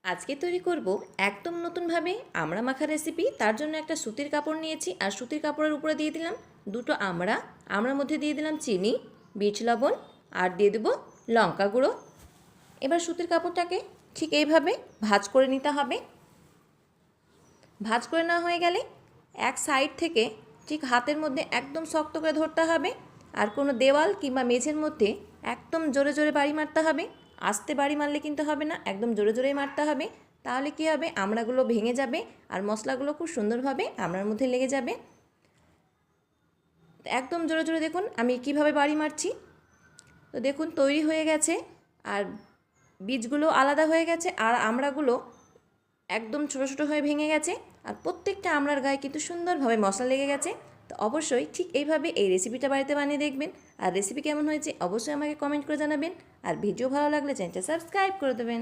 আজকে তৈরি করব একদম নতুনভাবে আমড়া মাখা রেসিপি। তার জন্য একটা সুতির কাপড় নিয়েছি আর সুতির কাপড়ের উপরে দিয়ে দিলাম দুটো আমড়ার মধ্যে দিয়ে দিলাম চিনি, বিট লবণ আর দিয়ে দেবো লঙ্কা গুঁড়ো। এবার সুতির কাপড়টাকে ঠিক এইভাবে ভাঁজ করে নিতে হবে। ভাঁজ করে নেওয়া হয়ে গেলে এক সাইড থেকে ঠিক হাতের মধ্যে একদম শক্ত করে ধরতে হবে, আর কোনো দেওয়াল কিংবা মেঝের মধ্যে একদম জোরে জোরে বাড়ি মারতে হবে। আস্তে বাড়ি মারলে কিন্তু হবে না, একদম জোরে জোরেই মারতে হবে। তাহলে কী হবে, আমড়াগুলো ভেঙে যাবে আর মশলাগুলো খুব সুন্দরভাবে আমড়ার মধ্যে লেগে যাবে। একদম জোরে জোরে দেখুন আমি কিভাবে বাড়ি মারছি। তো দেখুন তৈরি হয়ে গেছে, আর বীজগুলো আলাদা হয়ে গেছে আর আমড়াগুলো একদম ছোটো ছোটো হয়ে ভেঙে গেছে, আর প্রত্যেকটা আমড়ার গায়ে কিন্তু সুন্দরভাবে মশলা লেগে গেছে। তো অবশ্যই ঠিক এইভাবে এই রেসিপিটা বাড়িতে বানিয়ে দেখবেন। আর রেসিপি কেমন হয়েছে অবশ্যই আমাকে কমেন্ট করে জানাবেন, আর ভিডিও ভালো লাগলে চ্যানেলটা সাবস্ক্রাইব করে দেবেন।